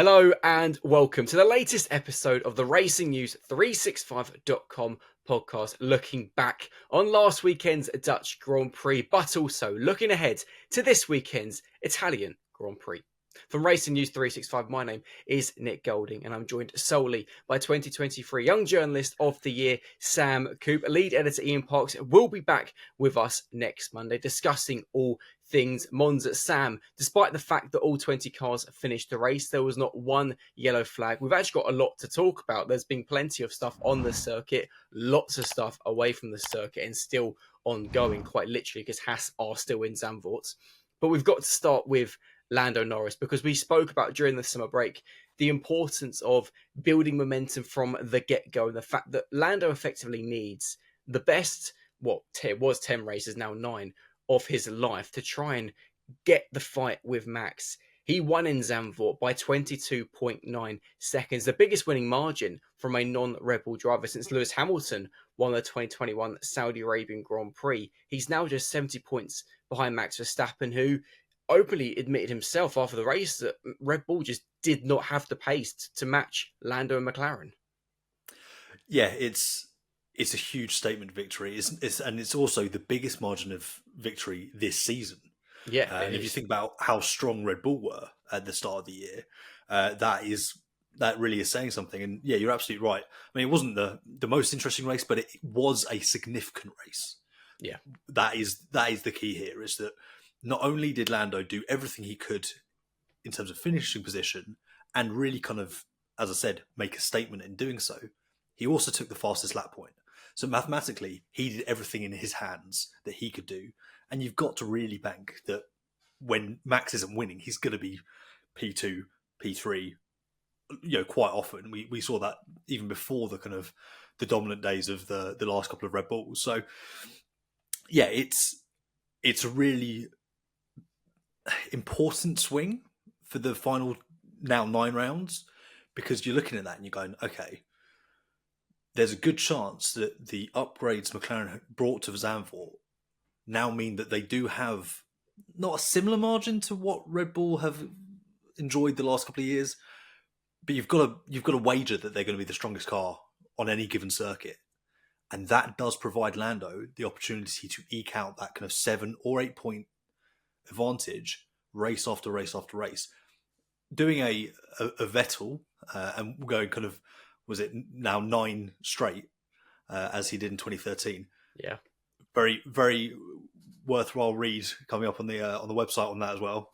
Hello and welcome to the latest episode of the Racing News 365.com podcast, looking back on last weekend's Dutch Grand Prix, but also looking ahead to this weekend's Italian Grand Prix. From Racing News 365, my name is Nick Golding, and I'm joined solely by 2023 Young Journalist of the Year, Sam Coop. Lead editor Ian Parks will be back with us next Monday, discussing all things Monza. Sam, despite the fact that all 20 cars finished the race, there was not one yellow flag. We've actually got a lot to talk about. There's been plenty of stuff on the circuit, lots of stuff away from the circuit, and still ongoing, quite literally, because Haas are still in Zandvoort. But we've got to start with Lando Norris, because we spoke about during the summer break the importance of building momentum from the get-go, and the fact that Lando effectively needs the best, it was 10 races, now 9, of his life to try and get the fight with Max. He won in Zandvoort by 22.9 seconds, the biggest winning margin from a non-Red Bull driver since Lewis Hamilton won the 2021 Saudi Arabian Grand Prix. He's now just 70 points behind Max Verstappen, who openly admitted himself after the race that Red Bull just did not have the pace to match Lando and McLaren. Yeah, it's a huge statement victory. And it's also the biggest margin of victory this season. Yeah, and if you think about how strong Red Bull were at the start of the year, that really is saying something. And yeah, you're absolutely right. I mean, it wasn't the most interesting race, but it was a significant race. Yeah, that is the key here, is that not only did Lando do everything he could in terms of finishing position and really kind of, as I said, make a statement in doing so, he also took the fastest lap point. So mathematically, he did everything in his hands that he could do. And you've got to really bank that when Max isn't winning, he's going to be P2, P3, quite often. We saw that even before the kind of the dominant days of the last couple of Red Bulls. So yeah, it's a really important swing for the final now 9 rounds, because you're looking at that and you're going, okay, there's a good chance that the upgrades McLaren brought to Zandvoort now mean that they do have not a similar margin to what Red Bull have enjoyed the last couple of years, but you've got to wager that they're going to be the strongest car on any given circuit. And that does provide Lando the opportunity to eke out that kind of 7 or 8 point advantage race after race after race. Doing a Vettel and going kind of, was it now 9 straight as he did in 2013? Yeah, very, very worthwhile read coming up on the website on that as well.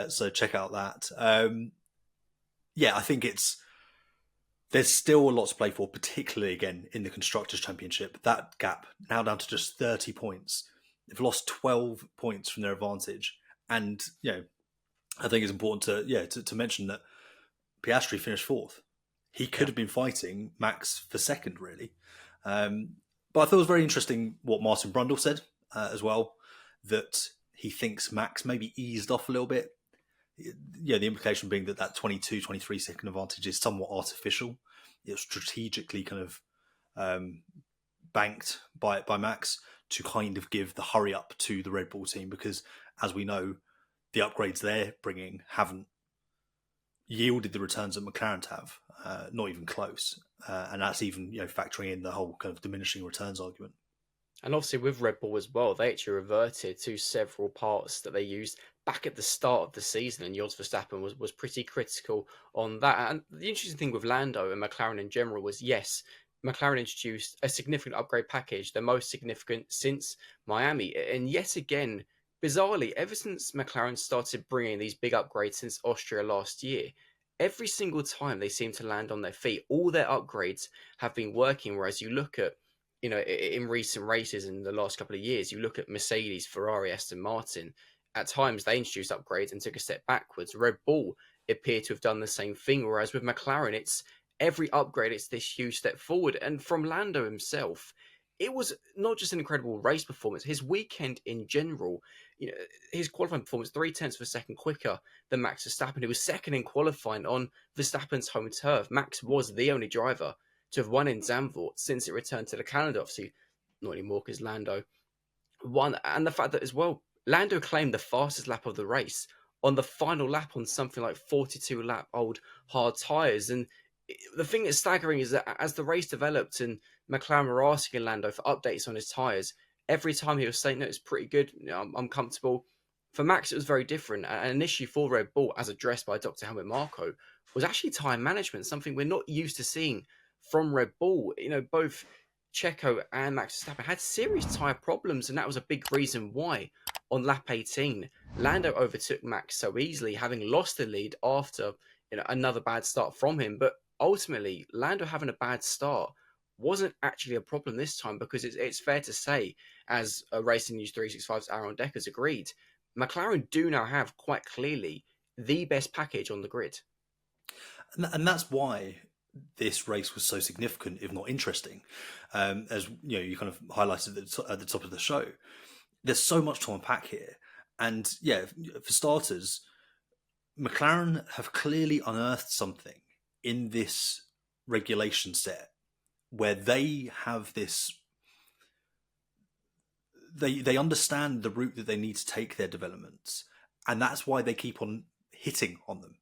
So check out that. I think there's still a lot to play for, particularly again in the Constructors' Championship. That gap now down to just 30 points. They've lost 12 points from their advantage, and I think it's important to mention that Piastri finished 4th. He could have been fighting Max for 2nd, really. But I thought it was very interesting what Martin Brundle said as well, that he thinks Max maybe eased off a little bit. Yeah, the implication being that 22, 23 second advantage is somewhat artificial. It was strategically kind of banked by Max to kind of give the hurry up to the Red Bull team, because as we know, the upgrades they're bringing haven't yielded the returns that McLaren have, not even close. And that's even factoring in the whole kind of diminishing returns argument. and obviously with Red Bull as well, they actually reverted to several parts that they used back at the start of the season, and Jos Verstappen was pretty critical on that. And the interesting thing with Lando and McLaren in general was, yes, McLaren introduced a significant upgrade package, the most significant since Miami. And yet again, bizarrely, ever since McLaren started bringing these big upgrades since Austria last year, every single time they seem to land on their feet. All their upgrades have been working, whereas you look at, in recent races in the last couple of years, you look at Mercedes, Ferrari, Aston Martin, at times they introduced upgrades and took a step backwards. Red Bull appear to have done the same thing, whereas with McLaren, it's every upgrade, it's this huge step forward. And from Lando himself, it was not just an incredible race performance. His weekend in general, his qualifying performance, 0.3 of a second quicker than Max Verstappen, who was second in qualifying on Verstappen's home turf. Max was the only driver to have won in Zandvoort since it returned to the calendar. Obviously, not anymore because Lando won. And the fact that as well, Lando claimed the fastest lap of the race on the final lap on something like 42 lap old hard tyres. And the thing that's staggering is that as the race developed and McLaren were asking Lando for updates on his tyres, every time he was saying, no, it's pretty good, I'm comfortable. For Max, it was very different. And an issue for Red Bull, as addressed by Dr. Helmut Marko, was actually tyre management, something we're not used to seeing from Red Bull. Both Checo and Max Verstappen had serious tyre problems, and that was a big reason why on lap 18, Lando overtook Max so easily, having lost the lead after another bad start from him. But ultimately, Lando having a bad start wasn't actually a problem this time, because it's fair to say, as Racing News 365's Aaron Decker's agreed, McLaren do now have quite clearly the best package on the grid. And that's why this race was so significant, if not interesting. As you kind of highlighted at the top of the show, there's so much to unpack here. And yeah, for starters, McLaren have clearly unearthed something in this regulation set where they have this. They understand the route that they need to take their developments, and that's why they keep on hitting on them.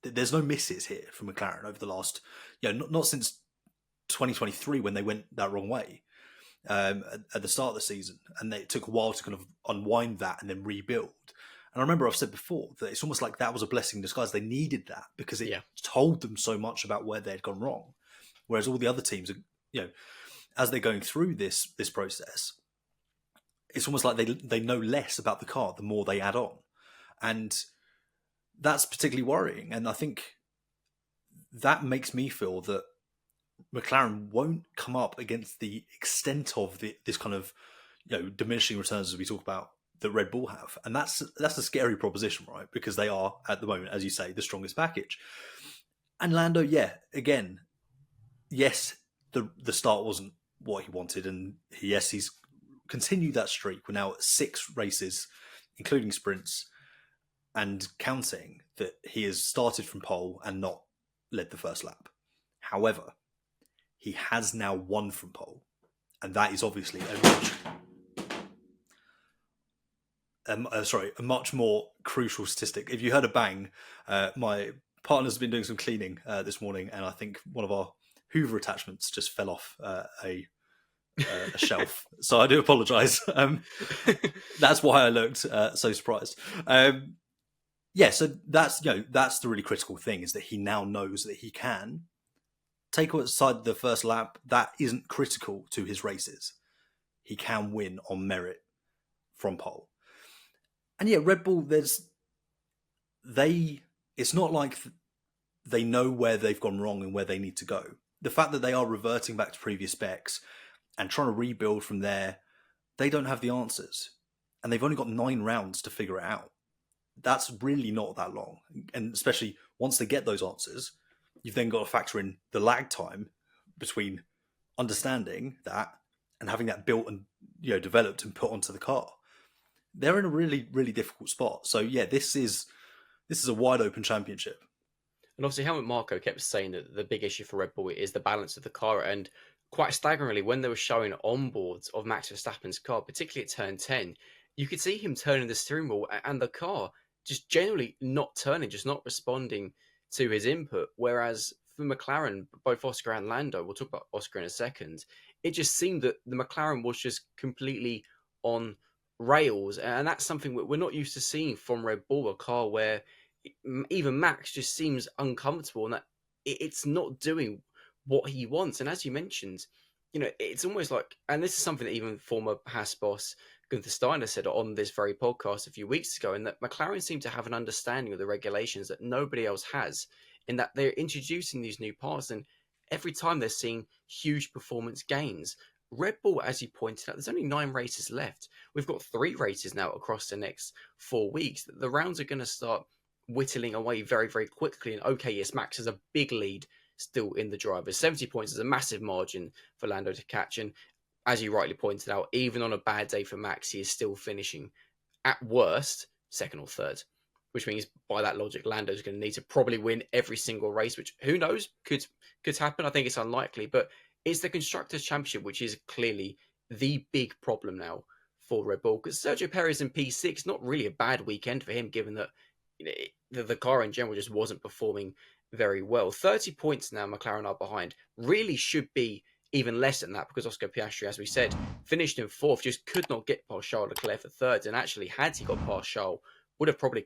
There's no misses here from McLaren over the last, not since 2023 when they went that wrong way at the start of the season, and it took a while to kind of unwind that and then rebuild. And I remember I've said before that it's almost like that was a blessing in disguise. They needed that because it told them so much about where they had gone wrong. Whereas all the other teams, as they're going through this process, it's almost like they know less about the car the more they add on. And that's particularly worrying. And I think that makes me feel that McLaren won't come up against the extent of this kind of diminishing returns as we talk about that Red Bull have. And that's a scary proposition, right? Because they are, at the moment, as you say, the strongest package. And Lando, again, yes, the start wasn't what he wanted. And yes, he's continued that streak. We're now at 6 races, including sprints, and counting, that he has started from pole and not led the first lap. However, he has now won from pole, and that is obviously a much more crucial statistic. If you heard a bang, my partner's been doing some cleaning this morning, and I think one of our Hoover attachments just fell off a shelf. So I do apologise. That's why I looked so surprised. So that's the really critical thing, is that he now knows that he can take aside the first lap. That isn't critical to his races. He can win on merit from pole. And Red Bull, it's not like they know where they've gone wrong and where they need to go. The fact that they are reverting back to previous specs and trying to rebuild from there, they don't have the answers. And they've only got 9 rounds to figure it out. That's really not that long. And especially once they get those answers, you've then got to factor in the lag time between understanding that and having that built and developed and put onto the car. They're in a really, really difficult spot. So this is a wide open championship. And obviously Helmut Marko kept saying that the big issue for Red Bull is the balance of the car. And quite staggeringly, when they were showing onboards of Max Verstappen's car, particularly at turn 10, you could see him turning the steering wheel and the car just generally not turning, just not responding to his input. Whereas for McLaren, both Oscar and Lando, we'll talk about Oscar in a second, it just seemed that the McLaren was just completely on rails. And that's something we're not used to seeing from Red Bull, a car where even Max just seems uncomfortable and that it's not doing what he wants. And as you mentioned, it's almost like, and this is something that even former Haas boss Gunther Steiner said on this very podcast a few weeks ago, in that McLaren seem to have an understanding of the regulations that nobody else has, in that they're introducing these new parts, and every time they're seeing huge performance gains. Red Bull, as you pointed out, there's only 9 races left. We've got 3 races now across the next 4 weeks. The rounds are going to start whittling away very, very quickly. And okay, yes, Max has a big lead still in the drivers. 70 points is a massive margin for Lando to catch. And as you rightly pointed out, even on a bad day for Max, he is still finishing at worst 2nd or 3rd, which means by that logic, Lando's going to need to probably win every single race, which who knows, could happen. I think it's unlikely, but it's the Constructors' Championship, which is clearly the big problem now for Red Bull, because Sergio Perez in P6, not really a bad weekend for him, given that the car in general just wasn't performing very well. 30 points now, McLaren are behind. Really should be even less than that because Oscar Piastri, as we said, finished in fourth, just could not get past Charles Leclerc for third. And actually, had he got past Charles, would have probably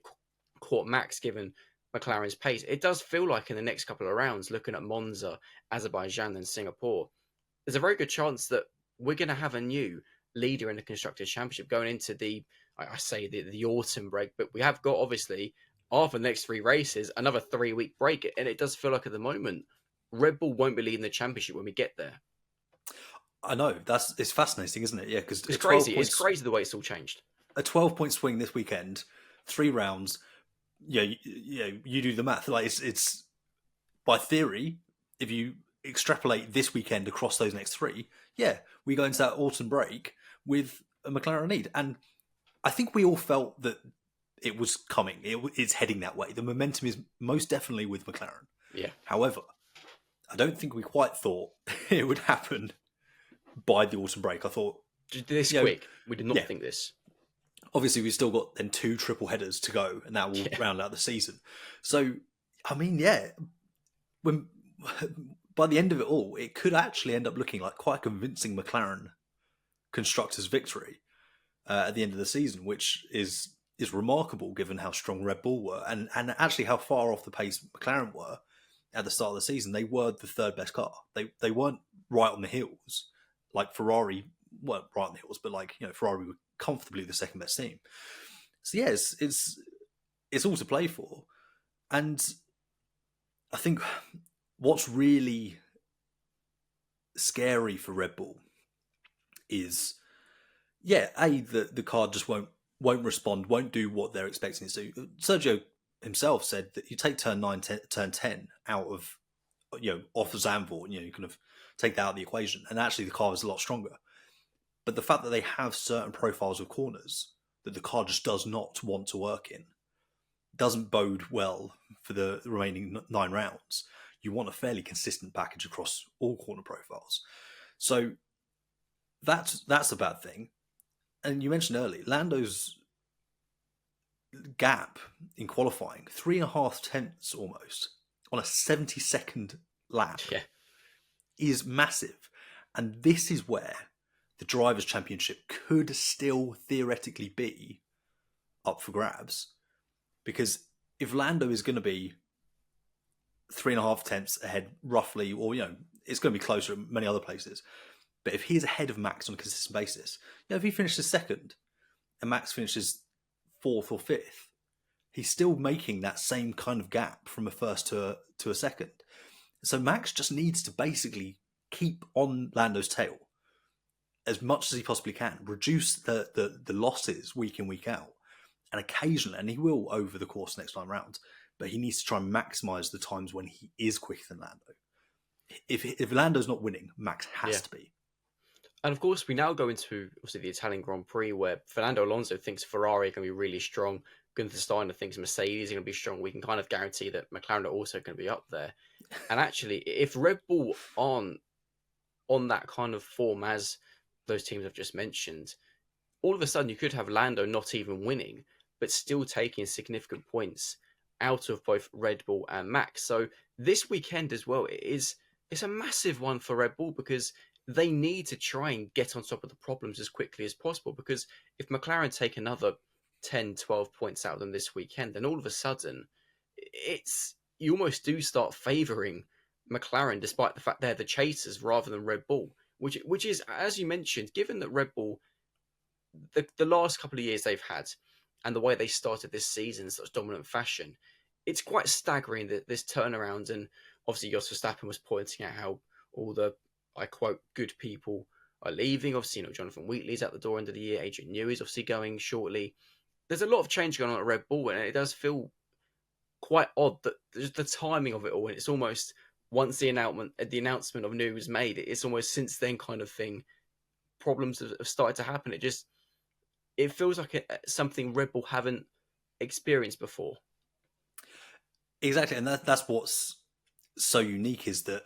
caught Max given McLaren's pace. It does feel like in the next couple of rounds, looking at Monza, Azerbaijan, and Singapore, there's a very good chance that we're going to have a new leader in the Constructors' Championship going into I say the autumn break, but we have got obviously after the next 3 races another 3-week break, and it does feel like at the moment Red Bull won't be leading the championship when we get there. I know it's fascinating, isn't it? Yeah, because it's crazy. It's crazy the way it's all changed. A 12-point swing this weekend, 3 rounds. Yeah, you do the math. Like it's by theory, if you extrapolate this weekend across those next 3, we go into that autumn break with a McLaren lead, and I think we all felt that it was coming. It's heading that way. The momentum is most definitely with McLaren. Yeah. However, I don't think we quite thought it would happen by the autumn break. I thought this quick. We did not think this. Obviously, we've still got then 2 triple headers to go, and that will round out the season. So, I mean, when by the end of it all, it could actually end up looking like quite a convincing McLaren Constructors' victory at the end of the season, which is remarkable given how strong Red Bull were and actually how far off the pace McLaren were at the start of the season. They were the 3rd best car. They weren't right on the heels like Ferrari weren't right on the heels, but Ferrari were comfortably the 2nd best team. So it's all to play for, and I think what's really scary for Red Bull is the car just won't respond, won't do what they're expecting it to do. Sergio himself said that you take turn 9, turn 10 out of, off Zandvoort, you kind of take that out of the equation, and actually the car is a lot stronger. But the fact that they have certain profiles of corners that the car just does not want to work in doesn't bode well for the remaining 9 rounds. You want a fairly consistent package across all corner profiles. So that's a bad thing. And you mentioned earlier, Lando's gap in qualifying, 3.5 tenths almost on a 72nd lap, is massive. And this is where the Drivers' Championship could still theoretically be up for grabs. Because if Lando is going to be 3.5 tenths ahead roughly, or, it's going to be closer in many other places. But if he's ahead of Max on a consistent basis, if he finishes 2nd and Max finishes 4th or 5th, he's still making that same kind of gap from a 1st to a 2nd. So Max just needs to basically keep on Lando's tail as much as he possibly can, reduce the losses week in, week out, and occasionally, and he will over the course of the next 9 rounds, but he needs to try and maximise the times when he is quicker than Lando. If Lando's not winning, Max has to be. And of course, we now go into obviously the Italian Grand Prix, where Fernando Alonso thinks Ferrari are going to be really strong. Gunther Steiner thinks Mercedes are going to be strong. We can kind of guarantee that McLaren are also going to be up there. And actually, if Red Bull aren't on that kind of form as those teams I've just mentioned, all of a sudden you could have Lando not even winning, but still taking significant points out of both Red Bull and Max. So this weekend as well, it's a massive one for Red Bull because they need to try and get on top of the problems as quickly as possible, because if McLaren take another 10, 12 points out of them this weekend, then all of a sudden you almost do start favouring McLaren, despite the fact they're the chasers rather than Red Bull, which is, as you mentioned, given that Red Bull, the last couple of years they've had and the way they started this season in such dominant fashion, it's quite staggering that this turnaround. And obviously Jos Verstappen was pointing out how all the, I quote, good people are leaving. Obviously, Jonathan Wheatley's at the door end of the year. Adrian Newey's obviously going shortly. There's a lot of change going on at Red Bull, and it does feel quite odd that the timing of it all. And it's almost once the announcement of Newey was made, it's almost since then kind of thing. Problems have started to happen. It feels like something Red Bull haven't experienced before. Exactly, and that's what's so unique is that.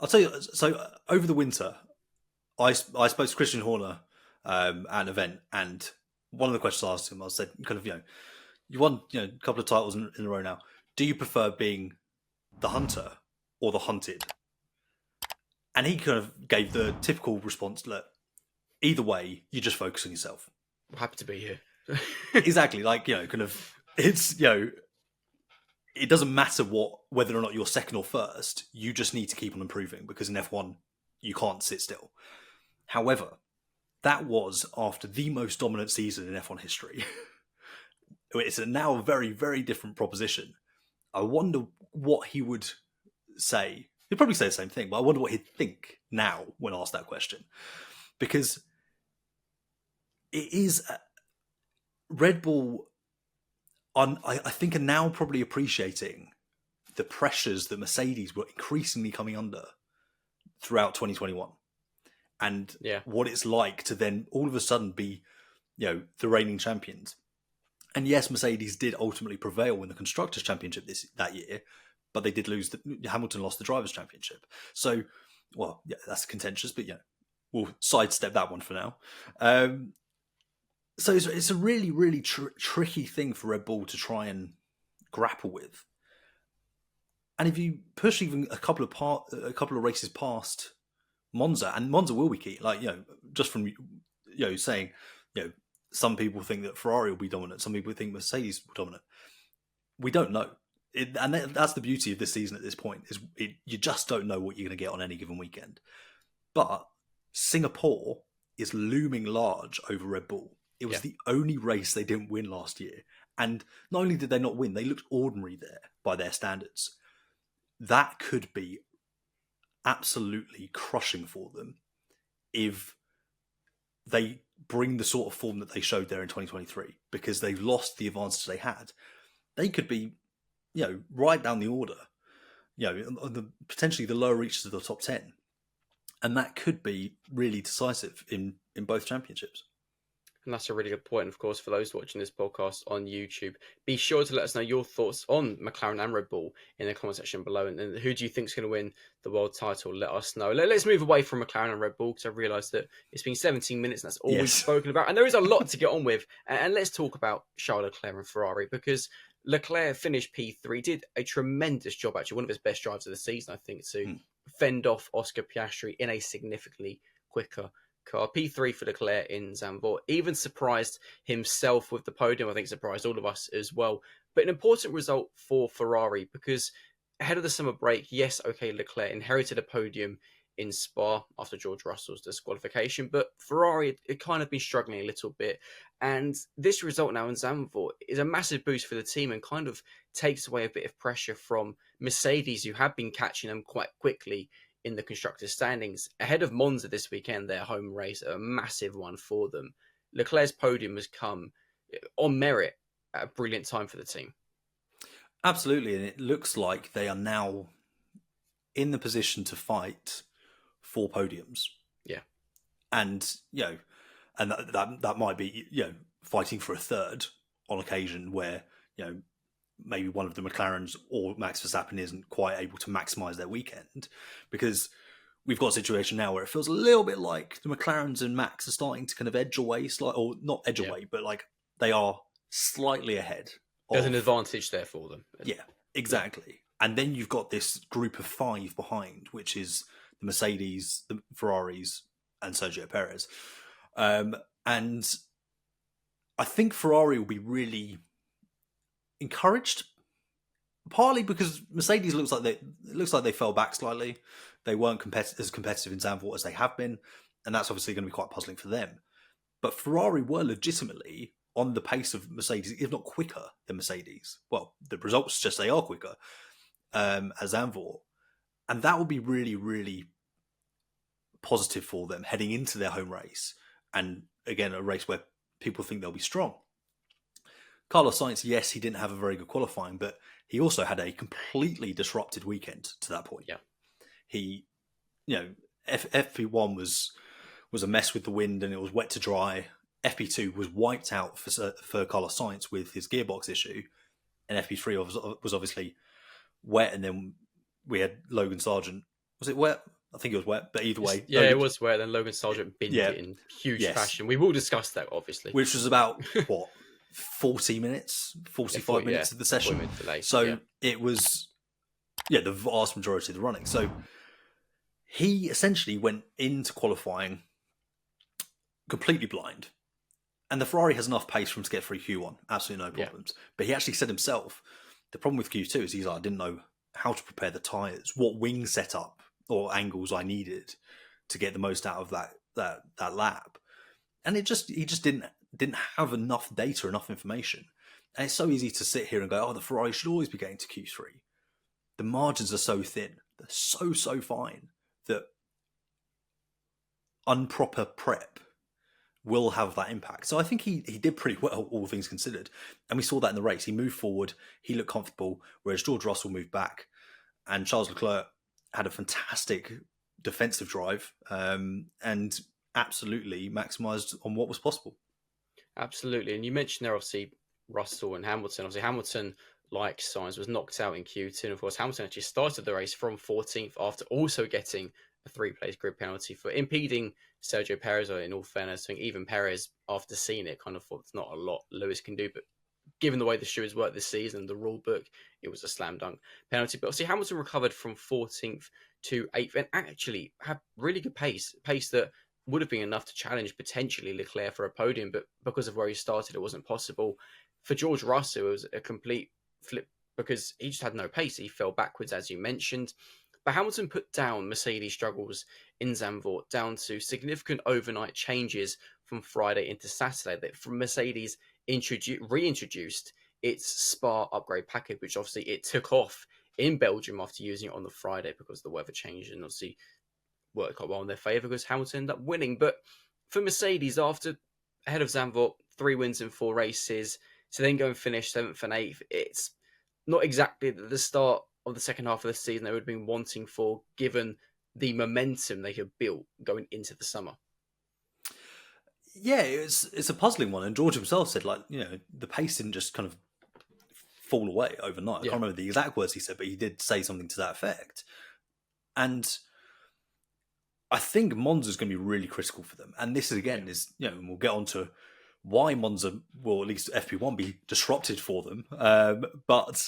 I'll tell you. So over the winter, I spoke to Christian Horner at an event, and one of the questions I asked him, I said, kind of, You won, a couple of titles in a row now. Do you prefer being the hunter or the hunted? And he kind of gave the typical response: look, either way, you just focus on yourself. I'm happy to be here. Exactly. It's, it doesn't matter whether or not you're second or first. You just need to keep on improving, because in F1, you can't sit still. However, that was after the most dominant season in F1 history. It's now a very, very different proposition. I wonder what he would say. He'd probably say the same thing, but I wonder what he'd think now when asked that question. Because it is Red Bull, I think, are now probably appreciating the pressures that Mercedes were increasingly coming under throughout 2021. And what it's like to then all of a sudden be, the reigning champions. And yes, Mercedes did ultimately prevail in the Constructors' Championship that year, but they did lose. Hamilton lost the Drivers' Championship. So, that's contentious, but we'll sidestep that one for now. So it's a really, really tricky thing for Red Bull to try and grapple with. And if you push even a couple of races past Monza, and Monza will be key, just from saying, some people think that Ferrari will be dominant, some people think Mercedes will be dominant. We don't know. And that's the beauty of this season at this point, is you just don't know what you're going to get on any given weekend. But Singapore is looming large over Red Bull. It was the only race they didn't win last year. And not only did they not win, they looked ordinary there by their standards. That could be absolutely crushing for them if they bring the sort of form that they showed there in 2023, because they've lost the advantage they had. They could be, right down the order, potentially the lower reaches of the top 10. And that could be really decisive in both championships. And that's a really good point. Of course, for those watching this podcast on YouTube, be sure to let us know your thoughts on McLaren and Red Bull in the comment section below. And who do you think is going to win the world title? Let us know. Let's move away from McLaren and Red Bull, because I've realised that it's been 17 minutes and that's all we've spoken about. And there is a lot to get on with. And let's talk about Charles Leclerc and Ferrari, because Leclerc finished P3, did a tremendous job, actually, one of his best drives of the season, I think, to fend off Oscar Piastri in a significantly quicker car. P3 for Leclerc in Zandvoort. Even surprised himself with the podium. I think surprised all of us as well. But an important result for Ferrari, because ahead of the summer break, Leclerc inherited a podium in Spa after George Russell's disqualification, but Ferrari had kind of been struggling a little bit. And this result now in Zandvoort is a massive boost for the team and kind of takes away a bit of pressure from Mercedes, who have been catching them quite quickly in the Constructors' standings. Ahead of Monza this weekend, their home race, a massive one for them. Leclerc's podium has come on merit at a brilliant time for the team. Absolutely, and it looks like they are now in the position to fight for podiums. Yeah. And, and that might be, fighting for a third on occasion where, maybe one of the McLarens or Max Verstappen isn't quite able to maximise their weekend, because we've got a situation now where it feels a little bit like the McLarens and Max are starting to kind of edge away, or not edge away, but like they are slightly ahead. There's an advantage there for them. Yeah, exactly. And then you've got this group of 5 behind, which is the Mercedes, the Ferraris, and Sergio Perez. And I think Ferrari will be really encouraged, partly because Mercedes looks like they fell back slightly. They weren't as competitive in Zandvoort as they have been, and that's obviously going to be quite puzzling for them. But Ferrari were legitimately on the pace of Mercedes, if not quicker than Mercedes. Well, the results suggest they are quicker at Zandvoort, and that will be really, really positive for them heading into their home race, and again a race where people think they'll be strong. Carlos Sainz, yes, he didn't have a very good qualifying, but he also had a completely disrupted weekend to that point. Yeah. He, FP1 was a mess with the wind and it was wet to dry. FP2 was wiped out for Carlos Sainz with his gearbox issue, and FP3 was obviously wet, and then we had Logan Sargeant. Was it wet? I think it was wet, but either way. Yeah, it was wet. Then Logan Sargeant binned it in huge fashion. We will discuss that, obviously. Which was about, what, 40 minutes, 45 minutes of the session. Delay. So it was, the vast majority of the running. So he essentially went into qualifying completely blind. And the Ferrari has enough pace for him to get through Q1. Absolutely no problems. But he actually said himself, the problem with Q2 is he's like, I didn't know how to prepare the tyres, what wing setup or angles I needed to get the most out of that lap. And he just didn't have enough data, enough information. And it's so easy to sit here and go, oh, the Ferrari should always be getting to Q3. The margins are so thin. They're so fine that improper prep will have that impact. So I think he did pretty well, all things considered. And we saw that in the race. He moved forward. He looked comfortable, whereas George Russell moved back. And Charles Leclerc had a fantastic defensive drive and absolutely maximised on what was possible. Absolutely. And you mentioned there, obviously, Russell and Hamilton. Obviously, Hamilton, like Sainz, was knocked out in Q2. And of course, Hamilton actually started the race from 14th after also getting a 3-place grid penalty for impeding Sergio Perez. Or in all fairness, I think even Perez, after seeing it, kind of thought it's not a lot Lewis can do. But given the way the stewards worked this season, the rule book, it was a slam dunk penalty. But obviously, Hamilton recovered from 14th to 8th and actually had really good pace that would have been enough to challenge potentially Leclerc for a podium, but because of where he started, it wasn't possible. For George Russell, it was a complete flip because he just had no pace. He fell backwards, as you mentioned. But Hamilton put down Mercedes' struggles in Zandvoort down to significant overnight changes from Friday into Saturday. That from Mercedes reintroduced its Spa upgrade package, which obviously it took off in Belgium after using it on the Friday because the weather changed and obviously worked quite well in their favour because Hamilton ended up winning. But for Mercedes, ahead of Zandvoort, 3 wins in 4 races, to then go and finish 7th and 8th, it's not exactly the start of the second half of the season they would have been wanting for, given the momentum they had built going into the summer. Yeah, it's a puzzling one. And George himself said, the pace didn't just kind of fall away overnight. I can't remember the exact words he said, but he did say something to that effect. And I think Monza is going to be really critical for them. And this, again, is, and we'll get on to why Monza will, at least FP1, be disrupted for them. But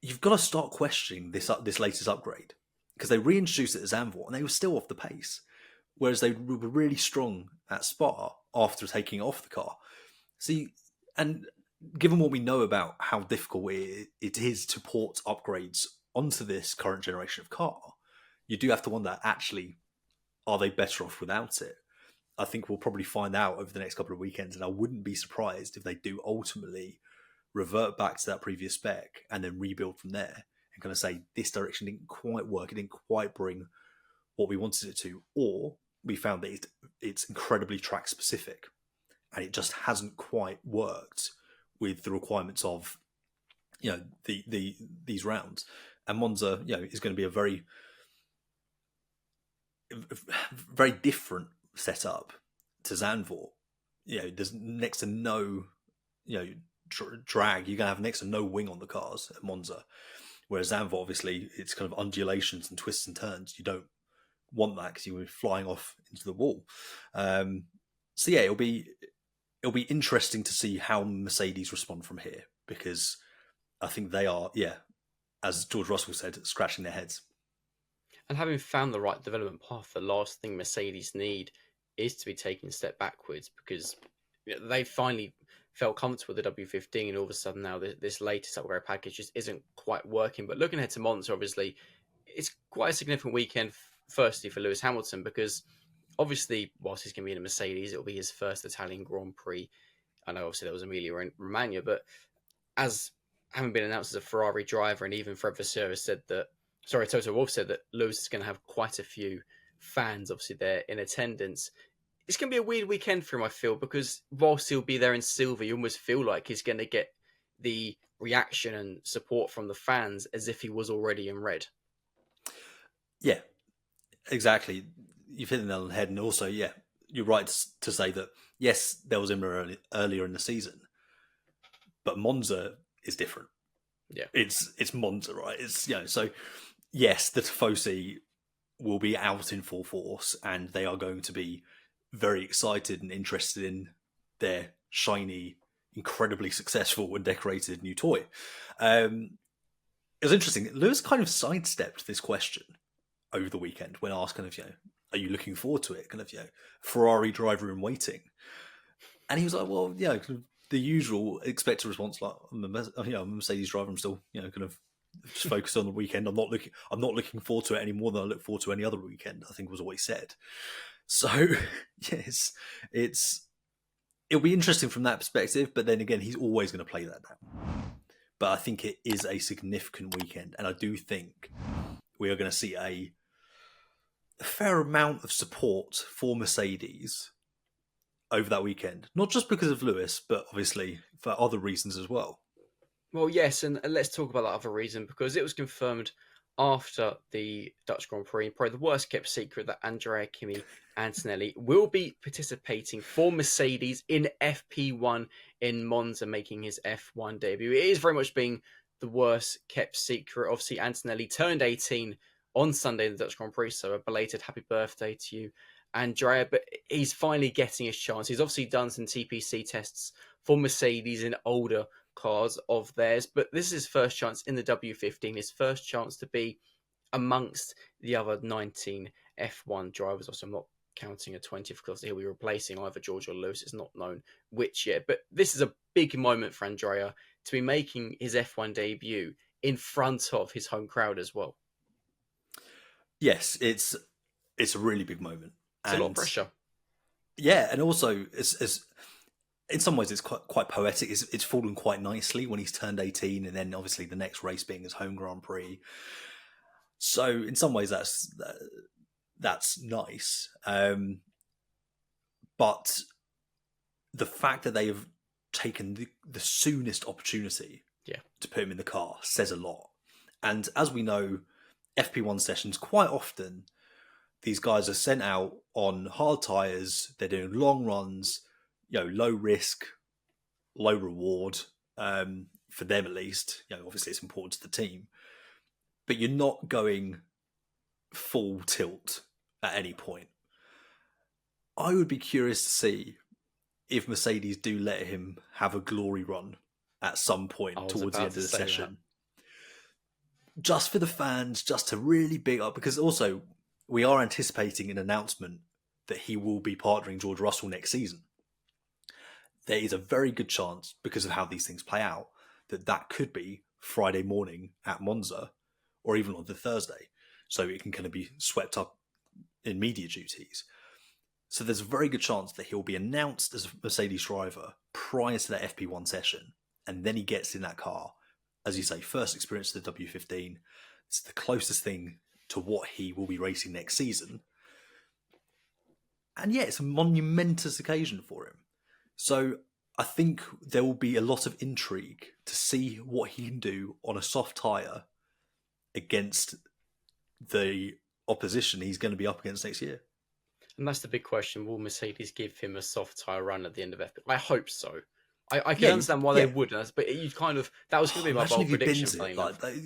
you've got to start questioning this latest upgrade, because they reintroduced it at Zandvoort and they were still off the pace, whereas they were really strong at Spa after taking it off the car. See, and given what we know about how difficult it is to port upgrades onto this current generation of car, you do have to wonder, actually, are they better off without it? I think we'll probably find out over the next couple of weekends, and I wouldn't be surprised if they do ultimately revert back to that previous spec and then rebuild from there and kind of say, this direction didn't quite work, it didn't quite bring what we wanted it to, or we found that it's incredibly track specific and it just hasn't quite worked with the requirements of these rounds. And Monza is going to be a very, very different setup to Zandvoort. There's next to no drag. You're going to have next to no wing on the cars at Monza, whereas Zandvoort, obviously, it's kind of undulations and twists and turns. You don't want that because you'll be flying off into the wall. So yeah, it'll be interesting to see how Mercedes respond from here, because I think they are, as George Russell said, scratching their heads. And having found the right development path, the last thing Mercedes need is to be taking a step backwards, because they finally felt comfortable with the W15, and all of a sudden now this latest upgrade package just isn't quite working. But looking ahead to Monza, obviously, it's quite a significant weekend, firstly for Lewis Hamilton, because obviously, whilst he's going to be in a Mercedes, it'll be his first Italian Grand Prix. I know obviously there was Emilia Romagna, but as having been announced as a Ferrari driver, and even Fred Vasseur Toto Wolff said that Lewis is going to have quite a few fans, obviously, there in attendance. It's going to be a weird weekend for him, I feel, because whilst he'll be there in silver, you almost feel like he's going to get the reaction and support from the fans as if he was already in red. Yeah, exactly. You've hit the nail on the head. And also, you're right to say that, yes, there was him earlier in the season, but Monza is different. Yeah. It's Monza, right? It's, so yes, the Tifosi will be out in full force and they are going to be very excited and interested in their shiny, incredibly successful and decorated new toy. It was interesting. Lewis kind of sidestepped this question over the weekend when asked, kind of, are you looking forward to it? Kind of, Ferrari driver in waiting. And he was like, well, kind of the usual expected response, like, I'm a Mercedes driver. I'm still, kind of just focused on the weekend. I'm not looking forward to it any more than I look forward to any other weekend, I think was what he said. So, yes, it'll be interesting from that perspective. But then again, he's always going to play that down. But I think it is a significant weekend. And I do think we are going to see a fair amount of support for Mercedes over that weekend. Not just because of Lewis, but obviously for other reasons as well. Well, yes, and let's talk about that other reason, because it was confirmed after the Dutch Grand Prix, probably the worst kept secret, that Andrea Kimi Antonelli will be participating for Mercedes in FP1 in Monza, making his F1 debut. It is very much being the worst kept secret. Obviously, Antonelli turned 18 on Sunday in the Dutch Grand Prix, so a belated happy birthday to you, Andrea. But he's finally getting his chance. He's obviously done some TPC tests for Mercedes in older cars of theirs, but this is his first chance in the W15, his first chance to be amongst the other 19 F1 drivers. Also, I'm not counting a 20th because he'll be replacing either George or Lewis. It's not known which yet, but this is a big moment for Andrea to be making his F1 debut in front of his home crowd as well. Yes, it's a really big moment. It's a lot of pressure. Yeah, and also it's in some ways, it's quite poetic. It's fallen quite nicely when he's turned 18, and then obviously the next race being his home Grand Prix. So in some ways, that's nice. But the fact that they have taken the soonest opportunity to put him in the car says a lot. And as we know, FP1 sessions, quite often, these guys are sent out on hard tyres. They're doing long runs. Low risk, low reward, for them at least. Obviously it's important to the team, but you're not going full tilt at any point. I would be curious to see if Mercedes do let him have a glory run at some point towards the end of the session. Just for the fans, just to really big up, because also we are anticipating an announcement that he will be partnering George Russell next season. There is a very good chance, because of how these things play out, that could be Friday morning at Monza, or even on the Thursday. So it can kind of be swept up in media duties. So there's a very good chance that he'll be announced as a Mercedes driver prior to that FP1 session. And then he gets in that car. As you say, first experience to the W15. It's the closest thing to what he will be racing next season. And yeah, it's a monumentous occasion for him. So I think there will be a lot of intrigue to see what he can do on a soft tyre against the opposition he's going to be up against next year. And that's the big question. Will Mercedes give him a soft tyre run at the end of FP? I hope so. I can understand why they wouldn't, but you that was going to be my bold prediction.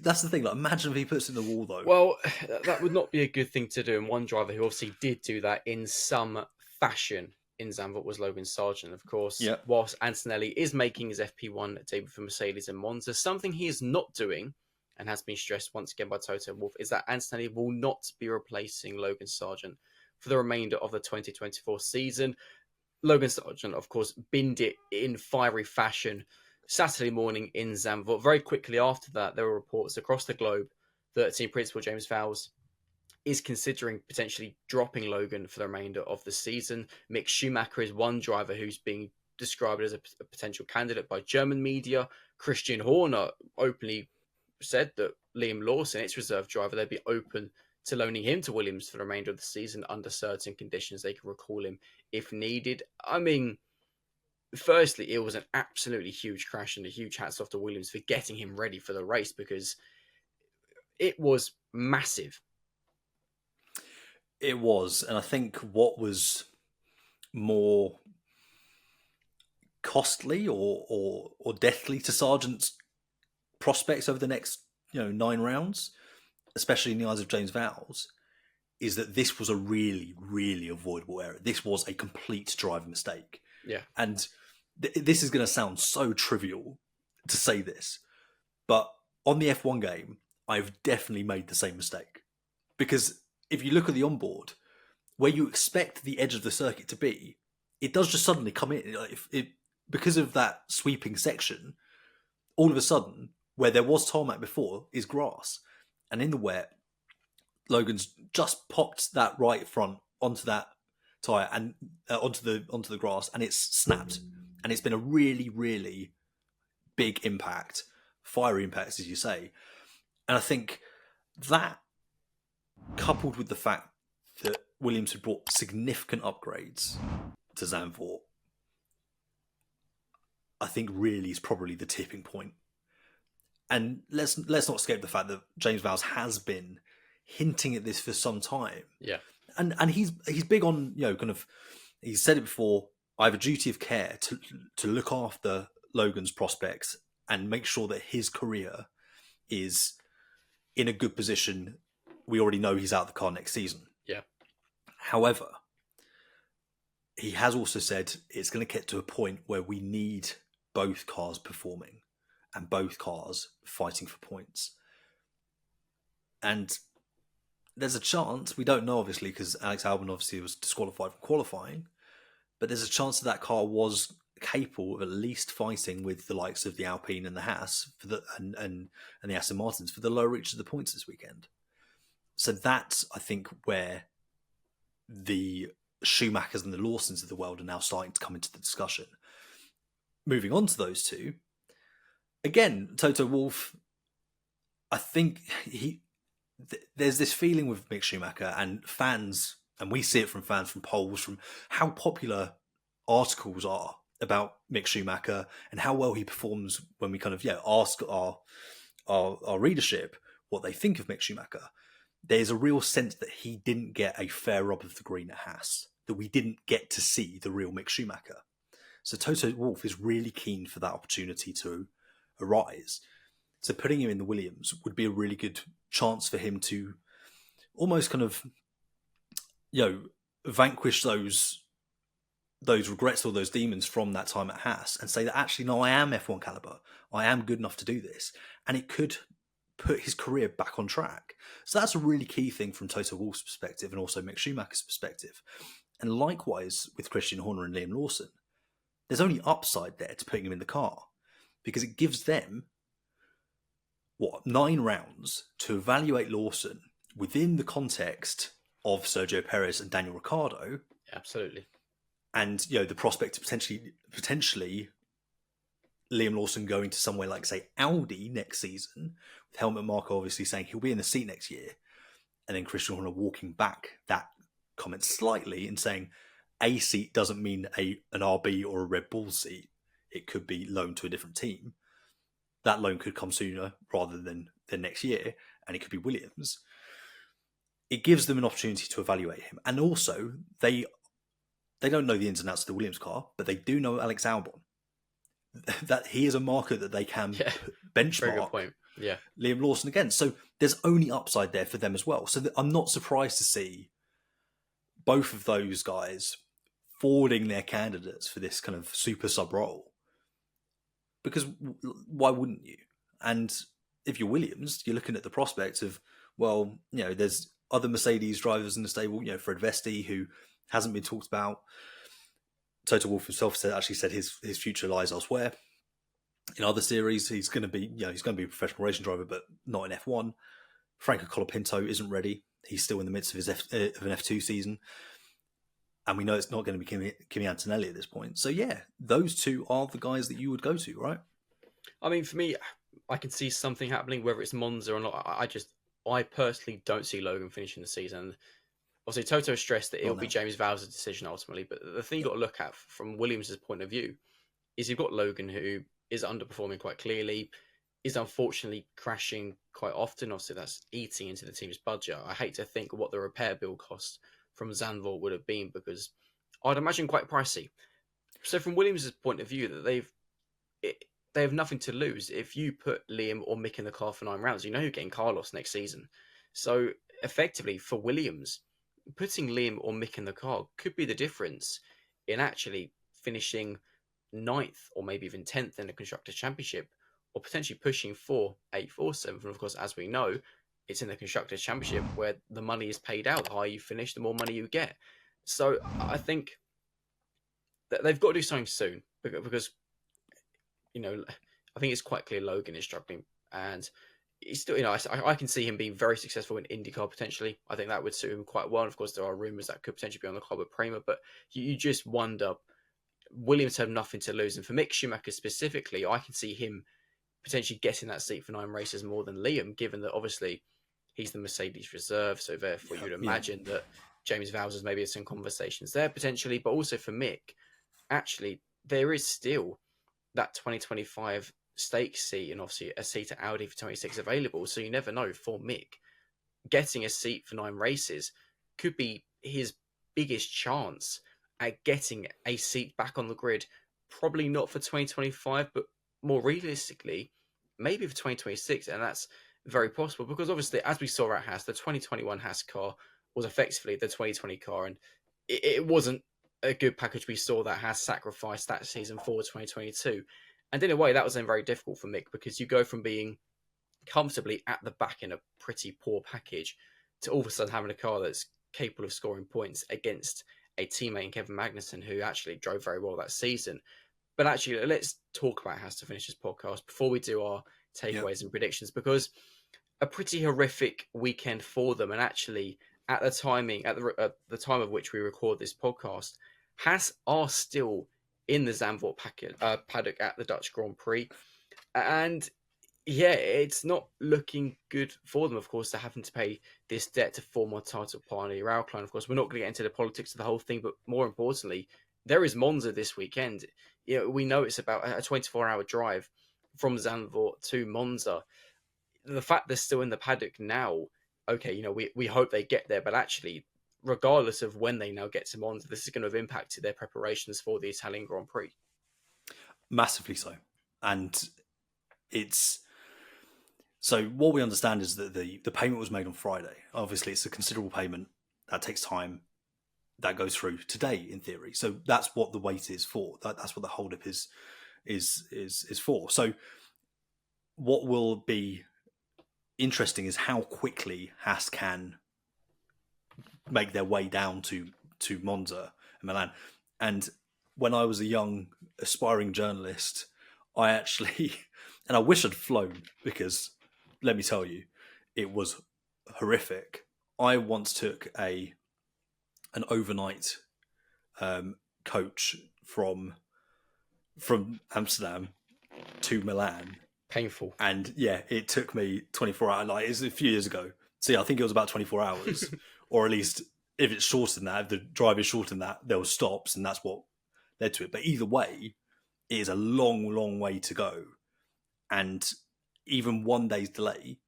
That's the thing. Imagine if he puts it in the wall, though. Well, that would not be a good thing to do. And one driver who obviously did do that in some fashion in Zandvoort was Logan Sargeant, of course. Yep. Whilst Antonelli is making his FP1 debut for Mercedes in Monza, something he is not doing, and has been stressed once again by Toto Wolff, is that Antonelli will not be replacing Logan Sargeant for the remainder of the 2024 season. Logan Sargeant, of course, binned it in fiery fashion Saturday morning in Zandvoort. Very quickly after that, there were reports across the globe that team principal James Vowles is considering potentially dropping Logan for the remainder of the season. Mick Schumacher is one driver who's being described as a potential candidate by German media. Christian Horner openly said that Liam Lawson, its reserve driver, they'd be open to loaning him to Williams for the remainder of the season under certain conditions. They can recall him if needed. I mean, firstly, it was an absolutely huge crash, and a huge hats off to Williams for getting him ready for the race, because it was massive. It was, and I think what was more costly or deathly to Sargent's prospects over the next 9 rounds, especially in the eyes of James Vowles, is that this was a really, really avoidable error. This was a complete driving mistake. Yeah. And this is going to sound so trivial to say this, but on the F1 game, I've definitely made the same mistake. Because if you look at the onboard, where you expect the edge of the circuit to be, it does just suddenly come in. Because of that sweeping section, all of a sudden, where there was tarmac before, is grass. And in the wet, Logan's just popped that right front onto that tyre and onto the grass, and it's snapped. And it's been a really, really big impact, fiery impact, as you say. And I think that, coupled with the fact that Williams had brought significant upgrades to Zandvoort, I think really is probably the tipping point. And let's not escape the fact that James Vowles has been hinting at this for some time. Yeah. And he's big on, he's said it before, I have a duty of care to look after Logan's prospects and make sure that his career is in a good position. We already know he's out of the car next season. Yeah. However, he has also said it's going to get to a point where we need both cars performing and both cars fighting for points. And there's a chance, we don't know obviously, because Alex Albon obviously was disqualified from qualifying, but there's a chance that card was capable of at least fighting with the likes of the Alpine and the Haas and the Aston Martins for the lower reach of the points this weekend. So that's, I think, where the Schumachers and the Lawsons of the world are now starting to come into the discussion. Moving on to those two, again, Toto Wolff, I think there's this feeling with Mick Schumacher and fans, and we see it from fans, from polls, from how popular articles are about Mick Schumacher and how well he performs when we kind of ask our readership what they think of Mick Schumacher. There's a real sense that he didn't get a fair rub of the green at Haas, that we didn't get to see the real Mick Schumacher. So Toto Wolff is really keen for that opportunity to arise. So putting him in the Williams would be a really good chance for him to almost kind of, vanquish those regrets or those demons from that time at Haas and say that actually, no, I am F1 caliber. I am good enough to do this. And it could put his career back on track. So that's a really key thing from Toto Wolff's perspective and also Mick Schumacher's perspective. And likewise with Christian Horner and Liam Lawson, there's only upside there to putting him in the car because it gives them 9 rounds to evaluate Lawson within the context of Sergio Perez and Daniel Ricciardo. Absolutely. And, the prospect of potentially Liam Lawson going to somewhere like, say, Audi next season, with Helmut Marko obviously saying he'll be in the seat next year, and then Christian Horner walking back that comment slightly and saying a seat doesn't mean an RB or a Red Bull seat. It could be loaned to a different team. That loan could come sooner rather than next year, and it could be Williams. It gives them an opportunity to evaluate him. And also, they don't know the ins and outs of the Williams car, but they do know Alex Albon. That he is a marker that they can benchmark. Very good point. Yeah. Liam Lawson again. So there's only upside there for them as well. So I'm not surprised to see both of those guys forwarding their candidates for this kind of super sub role. Because why wouldn't you? And if you're Williams, you're looking at the prospect of, there's other Mercedes drivers in the stable, Fred Vesti, who hasn't been talked about. Toto Wolff himself said his future lies elsewhere. In other series, he's going to be, he's going to be a professional racing driver, but not in F1. Franco Colapinto isn't ready. He's still in the midst of his of an F2 season. And we know it's not going to be Kimi Antonelli at this point. So those two are the guys that you would go to, right? I mean, for me, I can see something happening, whether it's Monza or not. I personally don't see Logan finishing the season. Obviously, Toto stressed that it'll be James Vowles' decision ultimately. But the thing you've got to look at from Williams' point of view is you've got Logan, who is underperforming quite clearly, is unfortunately crashing quite often. Obviously, that's eating into the team's budget. I hate to think what the repair bill cost from Zandvoort would have been, because I'd imagine quite pricey. So from Williams' point of view, that they have nothing to lose. If you put Liam or Mick in the car for 9 rounds, you're getting Carlos next season. So effectively for Williams, putting Liam or Mick in the car could be the difference in actually finishing ninth or maybe even 10th in the Constructors' Championship, or potentially pushing for 8th or 7th. And of course, as we know, it's in the Constructors' Championship where the money is paid out. The higher you finish, the more money you get. So I think that they've got to do something soon because I think it's quite clear Logan is struggling, and he's still, I can see him being very successful in IndyCar potentially. I think that would suit him quite well. And of course, there are rumours that could potentially be on the club with Prema, but you just wonder. Williams have nothing to lose, and for Mick Schumacher specifically, I can see him potentially getting that seat for 9 races more than Liam, given that obviously he's the Mercedes reserve, so therefore you'd imagine that James Vowles has maybe some conversations there potentially, but also for Mick, actually there is still that 2025 stakes seat and obviously a seat at Audi for 26 available, so you never know. For Mick, getting a seat for 9 races could be his biggest chance at getting a seat back on the grid. Probably not for 2025, but more realistically, maybe for 2026, and that's very possible because obviously, as we saw at Haas, the 2021 Haas car was effectively the 2020 car, and it wasn't a good package. We saw that Haas sacrificed that season for 2022, and in a way, that was then very difficult for Mick because you go from being comfortably at the back in a pretty poor package to all of a sudden having a car that's capable of scoring points against a teammate in Kevin Magnussen who actually drove very well that season. But actually, let's talk about Haas to finish this podcast before we do our takeaways and predictions, because a pretty horrific weekend for them. And actually, at the the time of which we record this podcast, Haas are still in the Zandvoort paddock at the Dutch Grand Prix. And yeah, it's not looking good for them, of course, they're having to pay this debt to former title partner Raikkonen. Of course, we're not going to get into the politics of the whole thing, but more importantly, there is Monza this weekend. We know it's about a 24-hour drive from Zandvoort to Monza. The fact they're still in the paddock now, okay, we hope they get there, but actually, regardless of when they now get to Monza, this is going to have impacted their preparations for the Italian Grand Prix. Massively so. And so what we understand is that the payment was made on Friday. Obviously, it's a considerable payment. That takes time. That goes through today, in theory. So that's what the wait is for. That's what the holdup is for. So what will be interesting is how quickly Haas can make their way down to Monza and Milan. And when I was a young aspiring journalist, I actually, and I wish I'd flown because, let me tell you, it was horrific. I once took an overnight coach from Amsterdam to Milan. Painful. And yeah, it took me 24 hours. Like, it's a few years ago. So yeah, I think it was about 24 hours. Or at least, if it's shorter than that, if the drive is shorter than that, there were stops, and that's what led to it. But either way, it is a long, long way to go. And even one day's delay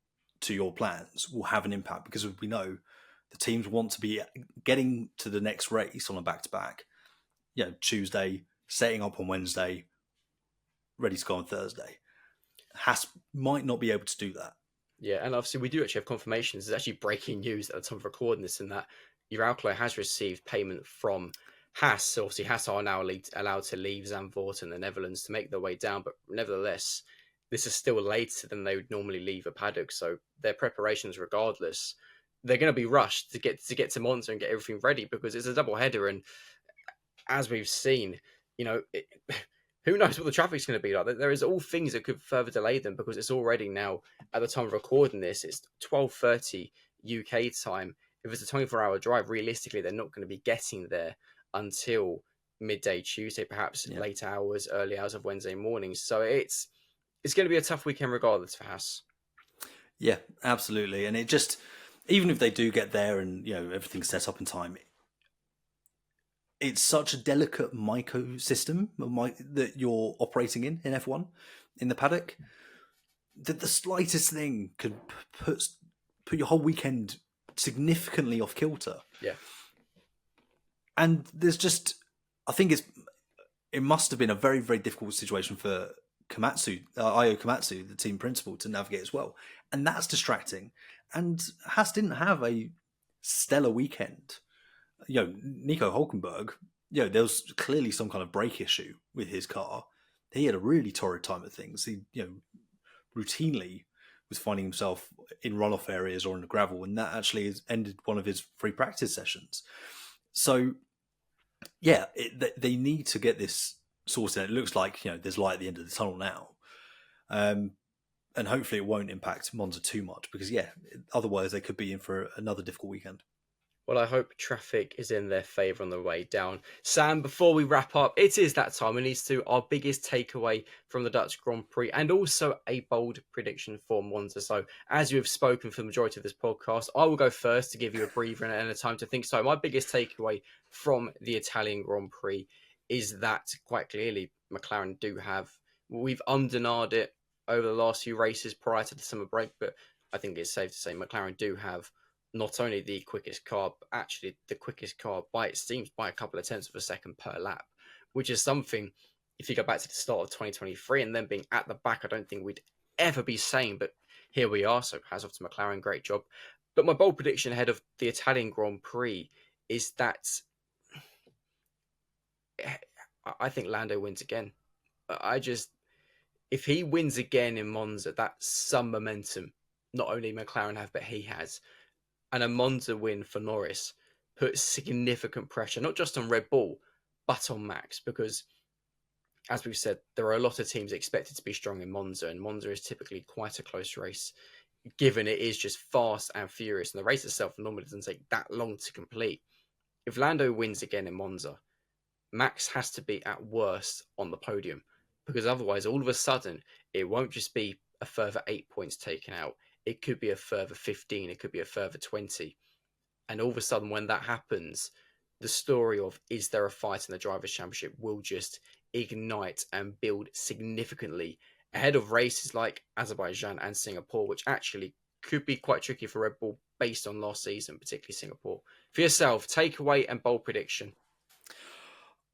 to your plans will have an impact, because we know the teams want to be getting to the next race on a back-to-back, Tuesday, setting up on Wednesday, ready to go on Thursday. Haas might not be able to do that. Yeah, and obviously we do actually have confirmations. There's actually breaking news at the time of recording this, in that Raikkonen has received payment from Haas. So obviously Haas are now allowed to leave Zandvoort in the Netherlands to make their way down, but nevertheless, this is still later than they would normally leave a paddock. So their preparations, regardless, they're going to be rushed to get to Monza and get everything ready, because it's a double header. And as we've seen, who knows what the traffic's going to be like. There is all things that could further delay them, because it's already now, at the time of recording this, it's 12:30 UK time. If it's a 24-hour drive, realistically, they're not going to be getting there until midday Tuesday, perhaps late hours, early hours of Wednesday morning. So it's going to be a tough weekend regardless for Haas. Yeah, absolutely. And it just, even if they do get there and everything's set up in time, it's such a delicate microsystem that you're operating in F1, in the paddock, that the slightest thing could put your whole weekend significantly off kilter. Yeah. And there's just, I think it must have been a very, very difficult situation for Komatsu, Io Komatsu, the team principal, to navigate as well. And that's distracting. And Haas didn't have a stellar weekend. Nico Hulkenberg there was clearly some kind of brake issue with his car. He had a really torrid time at things. He, routinely was finding himself in runoff areas or in the gravel, and that actually has ended one of his free practice sessions. So, yeah, they need to get this sorted. It looks like there's light at the end of the tunnel now, and hopefully it won't impact Monza too much because otherwise they could be in for another difficult weekend. Well, I hope traffic is in their favour on the way down. Sam, before we wrap up, it is that time. We need to do our biggest takeaway from the Dutch Grand Prix and also a bold prediction for Monza. So, as you have spoken for the majority of this podcast, I will go first to give you a breather and a time to think. So, my biggest takeaway from the Italian Grand Prix is that quite clearly McLaren do have, we've undenied it over the last few races prior to the summer break, but I think it's safe to say McLaren do have not only the quickest car, but actually the quickest car by, it seems, by a couple of tenths of a second per lap, which is something, if you go back to the start of 2023 and then being at the back, I don't think we'd ever be saying, but here we are. So hats off to McLaren, great job. But my bold prediction ahead of the Italian Grand Prix is that I think Lando wins again. If he wins again in Monza, that's some momentum. Not only McLaren have, but he has. And a Monza win for Norris puts significant pressure, not just on Red Bull, but on Max, because, as we've said, there are a lot of teams expected to be strong in Monza, and Monza is typically quite a close race, given it is just fast and furious, and the race itself normally doesn't take that long to complete. If Lando wins again in Monza, Max has to be at worst on the podium, because otherwise, all of a sudden, it won't just be a further 8 points taken out. It could be a further 15, it could be a further 20. And all of a sudden, when that happens, the story of is there a fight in the Drivers' Championship will just ignite and build significantly ahead of races like Azerbaijan and Singapore, which actually could be quite tricky for Red Bull based on last season, particularly Singapore. For yourself, takeaway and bold prediction.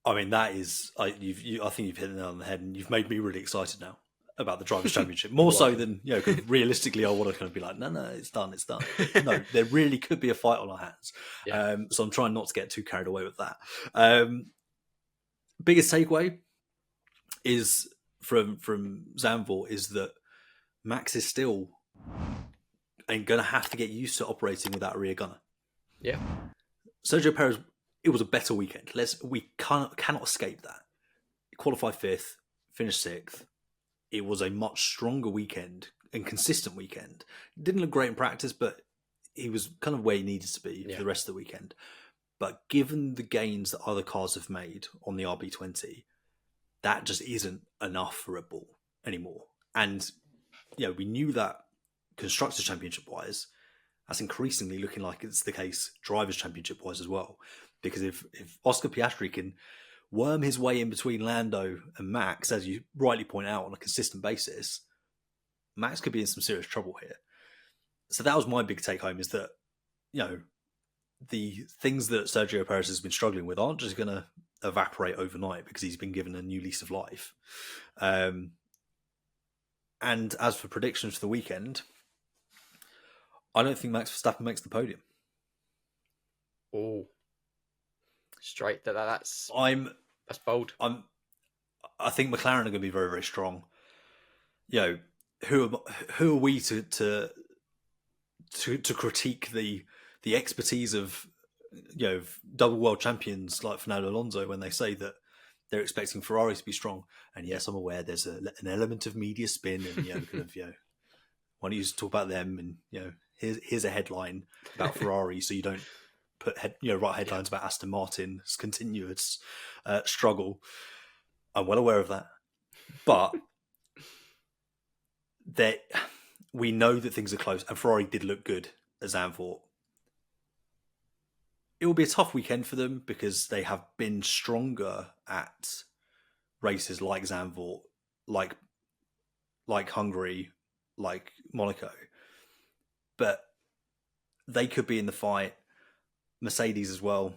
I mean, that is, I think you've hit it on the head, and you've made me really excited now about the Drivers' Championship, more so than, cause realistically I want to kind of be like, no, it's done. But no, there really could be a fight on our hands. Yeah. So I'm trying not to get too carried away with that. Biggest takeaway is from Zandvoort is that Max is still going to have to get used to operating without a rear gunner. Yeah. Sergio Perez, it was a better weekend. We cannot escape that. He qualified 5th, finished 6th. It was a much stronger weekend and consistent weekend. Didn't look great in practice, but he was kind of where he needed to be for the rest of the weekend. But given the gains that other cars have made on the RB20, that just isn't enough for Red Bull anymore. And we knew that Constructors' Championship-wise, that's increasingly looking like it's the case Drivers' Championship-wise as well. Because if Oscar Piastri can worm his way in between Lando and Max, as you rightly point out, on a consistent basis, Max could be in some serious trouble here. So that was my big take home, is that, the things that Sergio Perez has been struggling with aren't just going to evaporate overnight because he's been given a new lease of life. And as for predictions for the weekend, I don't think Max Verstappen makes the podium. Oh, straight. That's bold. I think McLaren are going to be very, very strong. Who are we to critique the expertise of double world champions like Fernando Alonso when they say that they're expecting Ferrari to be strong? And yes, I'm aware there's an element of media spin and why don't you just talk about them, and here's a headline about Ferrari so you don't write headlines about Aston Martin's continuous struggle. I'm well aware of that, but that we know that things are close, and Ferrari did look good at Zandvoort. It will be a tough weekend for them because they have been stronger at races like Zandvoort, like Hungary, like Monaco, but they could be in the fight. Mercedes as well,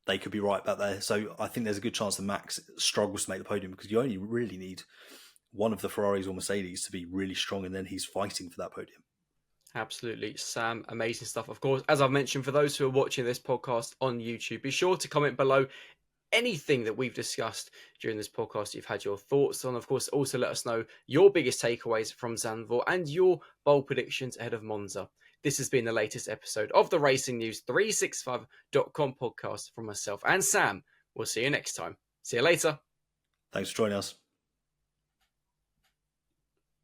they could be right back there. So I think there's a good chance that Max struggles to make the podium because you only really need one of the Ferraris or Mercedes to be really strong, and then he's fighting for that podium. Absolutely, Sam. Amazing stuff. Of course, as I've mentioned, for those who are watching this podcast on YouTube, be sure to comment below anything that we've discussed during this podcast you've had your thoughts on. Of course, also let us know your biggest takeaways from Zandvoort and your bold predictions ahead of Monza. This has been the latest episode of the Racing News 365.com podcast from myself and Sam. We'll see you next time. See you later. Thanks for joining us.